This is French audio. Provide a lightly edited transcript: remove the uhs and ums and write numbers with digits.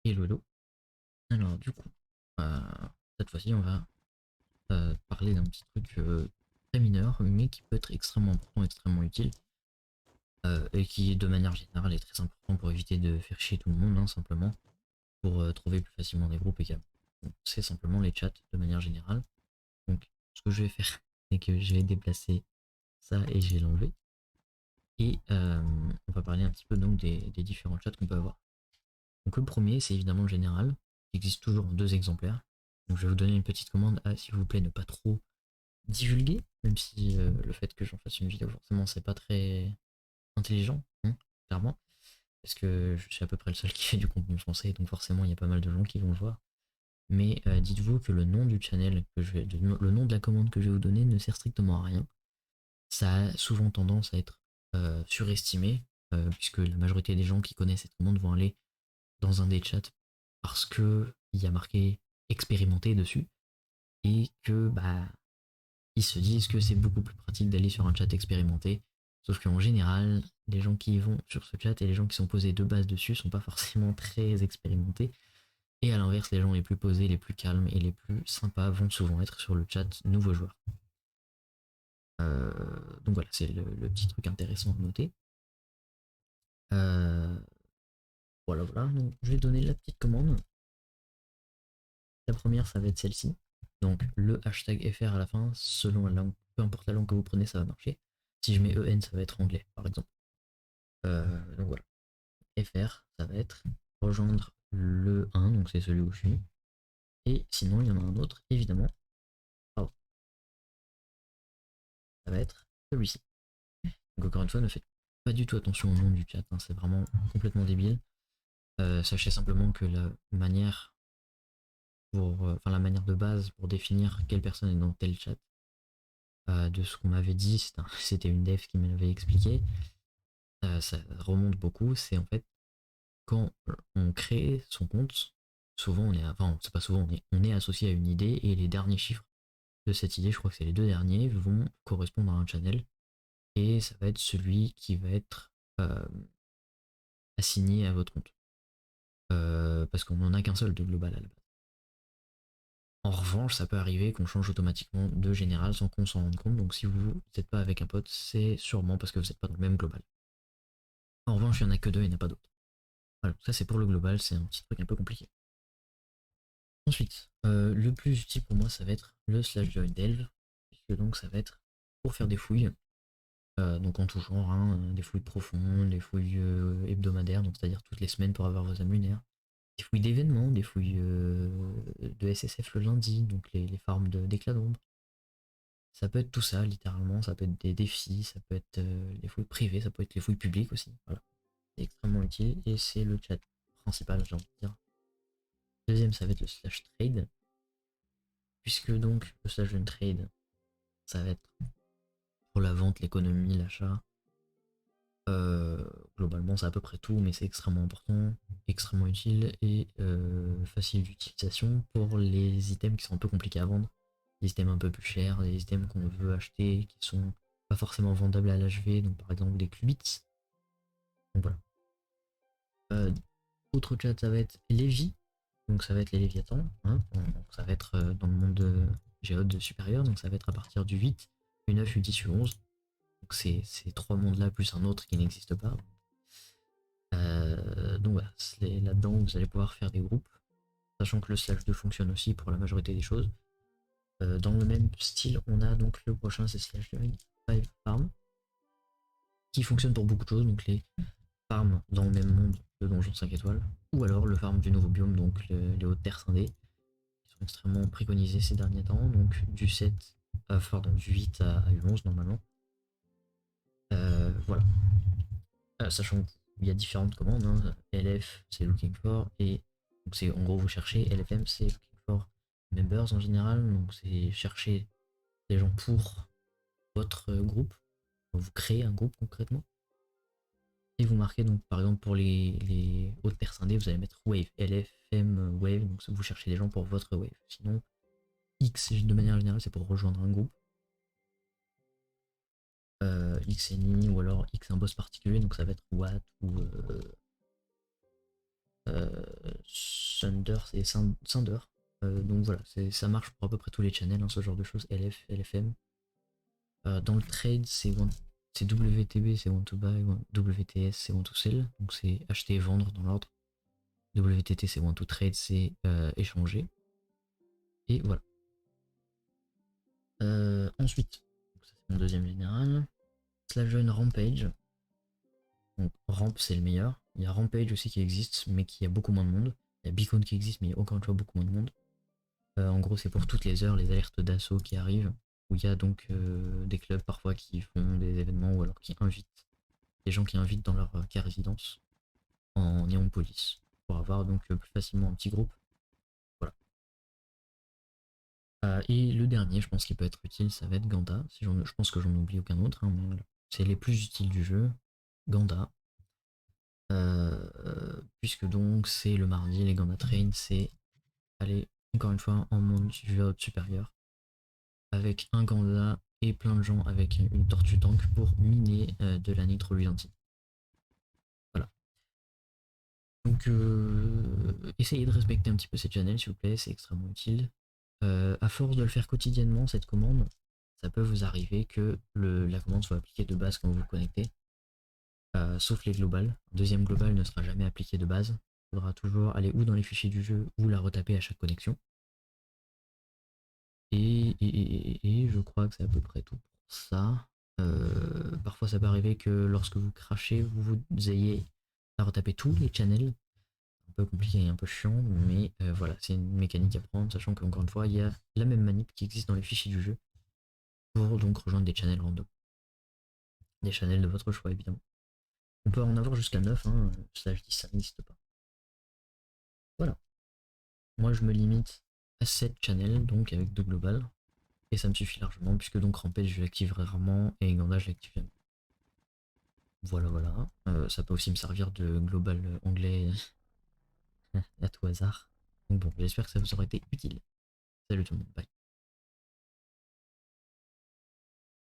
Hello, hello. Alors, du coup, euh, cette fois-ci, on va parler d'un petit truc très mineur, mais qui peut être extrêmement important, extrêmement utile, et qui, de manière générale, est très important pour éviter de faire chier tout le monde, hein, simplement, pour trouver plus facilement des groupes et câbles. Donc, c'est simplement les chats, de manière générale. Donc, ce que je vais faire, c'est que je vais déplacer ça et je vais l'enlever. Et on va parler un petit peu donc des différents chats qu'on peut avoir. Donc, le premier, c'est évidemment le général, qui existe toujours en deux exemplaires. Donc je vais vous donner une petite commande à, s'il vous plaît, ne pas trop divulguer, même si le fait que j'en fasse une vidéo, forcément, c'est pas très intelligent, hein, clairement, parce que je suis à peu près le seul qui fait du contenu français, donc forcément, il y a pas mal de gens qui vont le voir. Mais dites-vous que le nom du channel, le nom de la commande que je vais vous donner ne sert strictement à rien. Ça a souvent tendance à être surestimé, puisque la majorité des gens qui connaissent cette commande vont aller dans un des chats parce que il y a marqué expérimenté dessus et que bah ils se disent que c'est beaucoup plus pratique d'aller sur un chat expérimenté. Sauf qu'en général, les gens qui vont sur ce chat et les gens qui sont posés de base dessus sont pas forcément très expérimentés. Et à l'inverse, les gens les plus posés, les plus calmes et les plus sympas vont souvent être sur le chat nouveaux joueurs. Donc voilà, c'est le petit truc intéressant à noter. Euh, voilà, voilà. Donc, je vais donner la petite commande. La première, ça va être celle-ci. Donc le hashtag FR à la fin, selon la langue, peu importe la langue que vous prenez, ça va marcher. Si je mets EN, ça va être anglais, par exemple. Donc voilà. FR, ça va être rejoindre le 1, donc c'est celui où je suis. Et sinon, il y en a un autre, évidemment. Pardon, ça va être celui-ci. Donc encore une fois, ne faites pas du tout attention au nom du chat, hein, c'est vraiment complètement débile. Sachez simplement que la manière enfin la manière de base pour définir quelle personne est dans tel chat, de ce qu'on m'avait dit, c'était une dev qui m'avait expliqué, ça remonte beaucoup, c'est en fait quand on crée son compte, souvent on est, enfin c'est pas souvent, on est associé à une idée et les derniers chiffres de cette idée, je crois que c'est les deux derniers, vont correspondre à un channel et ça va être celui qui va être euh, assigné à votre compte. Parce qu'on n'en a qu'un seul de global à la base. En revanche, ça peut arriver qu'on change automatiquement de général sans qu'on s'en rende compte. Donc si vous n'êtes pas avec un pote, c'est sûrement parce que vous n'êtes pas dans le même global. En revanche, il n'y en a que deux et il n'y en a pas d'autres. Voilà, ça c'est pour le global, c'est un petit truc un peu compliqué. Ensuite, le plus utile pour moi, ça va être le slash join delve, puisque donc ça va être pour faire des fouilles, donc en tout genre, hein, des fouilles profondes, des fouilles hebdomadaires, donc c'est-à-dire toutes les semaines pour avoir vos âmes lunaires, des fouilles d'événements, des fouilles de SSF le lundi, donc les farms d'éclats d'ombre. Ça peut être tout ça, littéralement, ça peut être des défis, ça peut être les fouilles privées, ça peut être les fouilles publiques aussi. Voilà. C'est extrêmement utile et c'est le chat principal, j'ai envie de dire. Deuxième, ça va être le slash trade, puisque donc le slash trade, ça va être pour la vente, l'économie, l'achat. Globalement, c'est à peu près tout, mais c'est extrêmement important, extrêmement utile et facile d'utilisation pour les items qui sont un peu compliqués à vendre. Des items un peu plus chers, des items qu'on veut acheter, qui sont pas forcément vendables à l'HV, donc par exemple des qubits. Donc voilà. Autre chat, ça va être Lévi, donc ça va être les Léviathans, hein. Donc ça va être dans le monde de Géode supérieur, donc ça va être à partir du 8, U9, U10, U11. Donc c'est ces trois mondes-là plus un autre qui n'existe pas. Donc voilà, là-dedans vous allez pouvoir faire des groupes, sachant que le slash 2 fonctionne aussi pour la majorité des choses. Dans le même style, on a donc le prochain, c'est slash 5 farm, qui fonctionne pour beaucoup de choses, donc les farms dans le même monde de donjon 5 étoiles, ou alors le farm du nouveau biome, donc les hautes terres scindées, qui sont extrêmement préconisées ces derniers temps, donc du 7, pardon, du 8 à U11 normalement. Voilà. Sachant qu'il y a différentes commandes, hein. LF c'est looking for, et donc c'est en gros vous cherchez, LFM c'est looking for members en général, donc c'est chercher des gens pour votre groupe, vous créez un groupe concrètement, et vous marquez donc par exemple pour les hautes terres scindées, vous allez mettre wave, LFM wave, donc vous cherchez des gens pour votre wave. Sinon, X de manière générale c'est pour rejoindre un groupe, XNI ou alors X un boss particulier, donc ça va être Watt ou Sunder, c'est Cinder. Donc voilà, ça marche pour à peu près tous les channels, hein, ce genre de choses, LF, LFM. Dans le trade, c'est WTB, c'est want to buy, WTS, c'est want to sell, donc c'est acheter et vendre dans l'ordre. WTT, c'est want to trade, c'est échanger. Et voilà. Ensuite, ça c'est mon deuxième général. Slash join Rampage. Donc Ramp c'est le meilleur. Il y a Rampage aussi qui existe, mais qui a beaucoup moins de monde. Il y a Beacon qui existe, mais il y a encore une fois beaucoup moins de monde. En gros, c'est pour toutes les heures les alertes d'assaut qui arrivent, où il y a donc des clubs parfois qui font des événements ou alors qui invitent des gens qui invitent dans leur cas résidence en néon police pour avoir donc plus facilement un petit groupe. Voilà. Et le dernier, je pense qu'il peut être utile, ça va être Ganda. Je pense que j'en oublie aucun autre, hein, mais voilà. C'est les plus utiles du jeu. Ganda. Puisque donc c'est le mardi, les Ganda Train, c'est aller encore une fois en monde supérieur avec un Ganda et plein de gens avec une tortue tank pour miner de la nitroluantine. Voilà. Donc essayez de respecter un petit peu cette channel s'il vous plaît, c'est extrêmement utile. À force de le faire quotidiennement, cette commande, ça peut vous arriver que la commande soit appliquée de base quand vous vous connectez. Sauf les globales. Deuxième global ne sera jamais appliqué de base. Il faudra toujours aller ou dans les fichiers du jeu ou la retaper à chaque connexion. Et je crois que c'est à peu près tout pour ça. Parfois ça peut arriver que lorsque vous crachez, vous ayez à retaper tous les channels. Un peu compliqué et un peu chiant, mais voilà, c'est une mécanique à prendre, sachant qu'encore une fois, il y a la même manip qui existe dans les fichiers du jeu pour donc rejoindre des channels random. Des channels de votre choix évidemment. On peut en avoir jusqu'à 9, hein, ça je dis ça n'existe pas. Voilà. Moi je me limite à 7 channels, donc avec 2 global. Et ça me suffit largement, puisque donc Rampage je l'active rarement et Ganda je l'active jamais. Voilà, voilà. Ça peut aussi me servir de global anglais à tout hasard. Donc bon, j'espère que ça vous aura été utile. Salut tout le monde, bye.